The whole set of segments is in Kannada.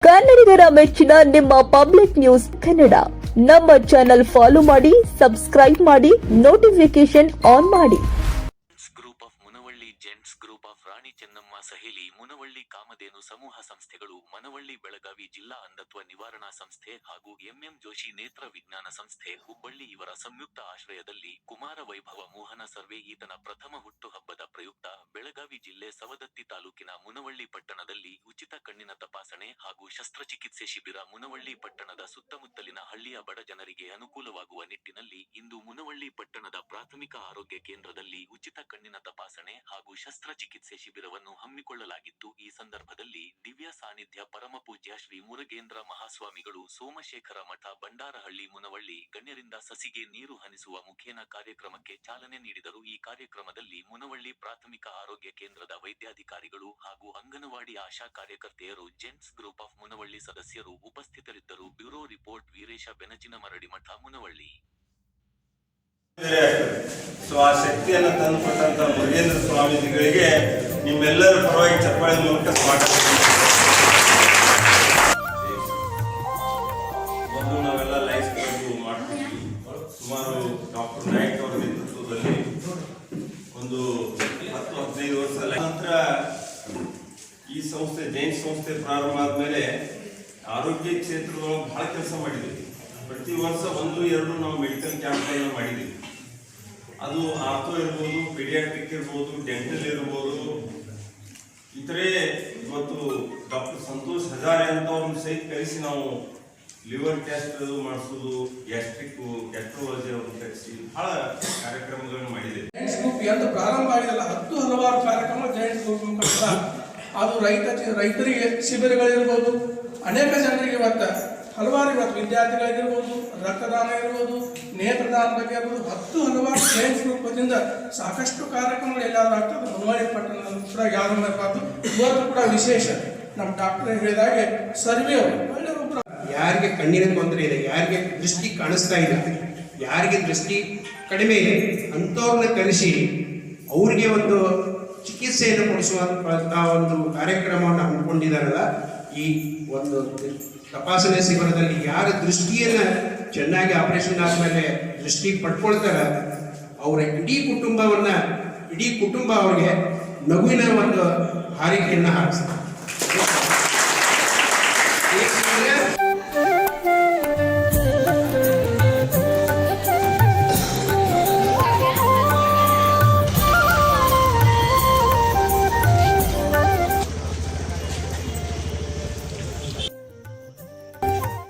ಕನ್ನಡಿಗರ ಮೆಚ್ಚಿನ ನಿಮ್ಮ ಪಬ್ಲಿಕ್ ನ್ಯೂಸ್ ಕನ್ನಡ. ನಮ್ಮ ಚಾನೆಲ್ ಫಾಲೋ ಮಾಡಿ, ಸಬ್ಸ್ಕ್ರೈಬ್ ಮಾಡಿ, ನೋಟಿಫಿಕೇಶನ್ ಆನ್ ಮಾಡಿ. Group of Munavalli, gents group of Rani Chennamma Saheli, Munavalli Kamadhenu ಸಮೂಹ ಸಂಸ್ಥೆಗಳು, ಮನವಳ್ಳಿ ಬೆಳಗಾವಿ ಜಿಲ್ಲಾ ಅಂಧತ್ವ ನಿವಾರಣಾ ಸಂಸ್ಥೆ ಹಾಗೂ ಎಂಎಂ ಜೋಶಿ ನೇತ್ರ ವಿಜ್ಞಾನ ಸಂಸ್ಥೆ ಹುಬ್ಬಳ್ಳಿ ಇವರ ಸಂಯುಕ್ತ ಆಶ್ರಯದಲ್ಲಿ ಕುಮಾರ ವೈಭವ ಮೋಹನ ಸರ್ವೆ ಈತನ ಪ್ರಥಮ ಹುಟ್ಟುಹಬ್ಬದ ಪ್ರಯುಕ್ತ ಬೆಳಗಾವಿ ಜಿಲ್ಲೆ ಸವದತ್ತಿ ತಾಲೂಕಿನ ಮುನವಳ್ಳಿ ಪಟ್ಟಣದಲ್ಲಿ ಉಚಿತ ಕಣ್ಣಿನ ತಪಾಸಣೆ ಹಾಗೂ ಶಸ್ತ್ರಚಿಕಿತ್ಸೆ ಶಿಬಿರ. ಮುನವಳ್ಳಿ ಪಟ್ಟಣದ ಸುತ್ತಮುತ್ತಲಿನ ಹಳ್ಳಿಯ ಬಡ ಜನರಿಗೆ ಅನುಕೂಲವಾಗುವ ನಿಟ್ಟಿನಲ್ಲಿ ಇಂದು ಮುನವಳ್ಳಿ ಪಟ್ಟಣದ ಪ್ರಾಥಮಿಕ ಆರೋಗ್ಯ ಕೇಂದ್ರದಲ್ಲಿ ಉಚಿತ ಕಣ್ಣಿನ ತಪಾಸಣೆ ಹಾಗೂ ಶಸ್ತ್ರಚಿಕಿತ್ಸೆ ಶಿಬಿರವನ್ನು ಹಮ್ಮಿಕೊಳ್ಳಲಾಗಿತ್ತು. ಈ ಸಂದರ್ಭದಲ್ಲಿ ದಿವ್ಯ ಸಾನ್ನಿಧ್ಯ ಪರಮಪೂಜ್ಯ ಶ್ರೀ ಮುರುಗೇಂದ್ರ ಮಹಾಸ್ವಾಮಿಗಳು, ಸೋಮಶೇಖರ ಮಠ, ಬಂಡಾರಹಳ್ಳಿ, ಮುನವಳ್ಳಿ ಗಣ್ಯರಿಂದ ಸಸಿಗೆ ನೀರು ಹನಿಸುವ ಮುಖೇನ ಕಾರ್ಯಕ್ರಮಕ್ಕೆ ಚಾಲನೆ ನೀಡಿದರು. ಈ ಕಾರ್ಯಕ್ರಮದಲ್ಲಿ ಮುನವಳ್ಳಿ ಪ್ರಾಥಮಿಕ ಆರೋಗ್ಯ ಕೇಂದ್ರದ ವೈದ್ಯಾಧಿಕಾರಿಗಳು ಹಾಗೂ ಅಂಗನವಾಡಿ ಆಶಾ ಕಾರ್ಯಕರ್ತೆಯರು, ಜೆಂಟ್ಸ್ ಗ್ರೂಪ್ ಆಫ್ ಮುನವಳ್ಳಿ ಸದಸ್ಯರು ಉಪಸ್ಥಿತರಿದ್ದರು. ಬ್ಯೂರೋ ರಿಪೋರ್ಟ್ ವೀರೇಶ ಬೆನಚಿನಮರಡಿ ಮಠ, ಮುನವಳ್ಳಿ. ಆ ಶಕ್ತಿಯನ್ನು ತಂದುಕೊಟ್ಟಂತ ಮುರುಗೇಂದ್ರ ಸ್ವಾಮೀಜಿಗಳಿಗೆ ನಿಮ್ಮೆಲ್ಲರ ಪರವಾಗಿ ಚಪ್ಪಾಳೆ ಮೂಲಕ ಒಂದು ನಾವೆಲ್ಲ ಲೈಫ್ ಮಾಡ್ತೀವಿ. ಸುಮಾರು ಡಾಕ್ಟರ್ ನಾಯಕ್ ಅವರ ನೇತೃತ್ವದಲ್ಲಿ ಒಂದು 10-15 ವರ್ಷ ನಂತರ ಈ ಸಂಸ್ಥೆ, ಜೈನ್ ಸಂಸ್ಥೆ ಪ್ರಾರಂಭ ಆದ್ಮೇಲೆ ಆರೋಗ್ಯ ಕ್ಷೇತ್ರದೊಳಗೆ ಬಹಳ ಕೆಲಸ ಮಾಡಿದ್ವಿ. ಪ್ರತಿ ವರ್ಷ 1-2 ನಾವು ಮೆಡಿಕಲ್ ಕ್ಯಾಂಪ್ಗಳನ್ನು ಮಾಡಿದ್ದೀವಿ. ಅದು ಆರ್ಥೋ ಇರ್ಬೋದು, ಪೀಡಿಯಾಟ್ರಿಕ್ ಇರ್ಬೋದು, ಡೆಂಟಲ್ ಇರ್ಬೋದು, ಇತರೆ ಇವತ್ತು ಡಾಕ್ಟರ್ ಸಂತೋಷ್ ಹಜಾರೆ ಅಂತವ್ರನ್ನ ಸಹಿತ ಕರೆಸಿ ನಾವು ಲಿವರ್ ಟೆಸ್ಟ್ ಮಾಡಿಸೋದು, ಗ್ಯಾಸ್ಟ್ರಾಲಜಿ ಅವ್ರನ್ನ ಕರೆಸಿ ಬಹಳ ಕಾರ್ಯಕ್ರಮಗಳನ್ನು ಮಾಡಿದ್ದೇವೆ. ಜೈಂಟ್ಸ್ ಗ್ರೂಪ್ ಎಂದು ಪ್ರಾರಂಭ ಆಗಿದೆಲ್ಲ ಹಲವಾರು ಕಾರ್ಯಕ್ರಮ ಜೈಂಟ್ಸ್ ಗ್ರೂಪ್ ಮುಖಾಂತರ ಅದು ರೈತರಿಗೆ ಶಿಬಿರಗಳಿರ್ಬೋದು, ಅನೇಕ ಜನರಿಗೆ ಇವತ್ತು ಹಲವಾರು ವಿದ್ಯಾರ್ಥಿಗಳಿರ್ಬೋದು, ರಕ್ತದಾನ ಇರ್ಬೋದು, ನೇತ್ರದಾನ ಬಗ್ಗೆ ಇರ್ಬೋದು, ಹಲವಾರು ಜೈಂಟ್ಸ್ ಗ್ರೂಪ್ ವತಿಯಿಂದ ಸಾಕಷ್ಟು ಕಾರ್ಯಕ್ರಮಗಳು ಎಲ್ಲಾದ್ರೂ ಆಗ್ತದೆ. ಮುನವಳ್ಳಿ ಪಟ್ಟಣದಲ್ಲಿ ಕೂಡ ಯಾರು ಮಾಡಬಾರ್ದು. ಇವತ್ತು ಕೂಡ ವಿಶೇಷ ನಮ್ಮ ಡಾಕ್ಟರ್ ಹೇಳಿದಾಗೆ ಸರ್ವೆ ಅವರು ಒಳ್ಳೆ ಒಬ್ಬರು, ಯಾರಿಗೆ ಕಣ್ಣಿನ ತೊಂದರೆ ಇದೆ, ಯಾರಿಗೆ ದೃಷ್ಟಿ ಕಾಣಿಸ್ತಾ ಇಲ್ಲ, ಯಾರಿಗೆ ದೃಷ್ಟಿ ಕಡಿಮೆ ಇದೆ ಅಂಥವ್ರನ್ನ ಕರೆಸಿ ಅವ್ರಿಗೆ ಒಂದು ಚಿಕಿತ್ಸೆಯನ್ನು ಕೊಡಿಸುವಂಥ ಒಂದು ಕಾರ್ಯಕ್ರಮವನ್ನು ಹಮ್ಮಿಕೊಂಡಿದ್ದಾರಲ್ಲ. ಈ ಒಂದು ತಪಾಸಣೆ ಶಿಬಿರದಲ್ಲಿ ಯಾರ ದೃಷ್ಟಿಯನ್ನ ಚೆನ್ನಾಗಿ ಆಪರೇಷನ್ ಆದ್ಮೇಲೆ ದೃಷ್ಟಿ ಪಡ್ಕೊಳ್ತಾರೆ, ಅವರ ಇಡೀ ಕುಟುಂಬ ಅವ್ರಿಗೆ ನಗುವಿನ ಒಂದು ಹಾರೈಕೆಯನ್ನು ಹಾರಿಸ್ತಾರೆ.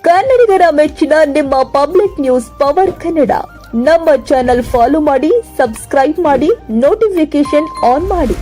ಕನ್ನಡಿಗರ ಮೆಚ್ಚಿನ ನಿಮ್ಮ ಪಬ್ಲಿಕ್ ನ್ಯೂಸ್ ಪವರ್ ಕನ್ನಡ. ನಮ್ಮ ಚಾನೆಲ್ ಫಾಲೋ ಮಾಡಿ, ಸಬ್ಸ್ಕ್ರೈಬ್ ಮಾಡಿ, ನೋಟಿಫಿಕೇಶನ್ ಆನ್ ಮಾಡಿ.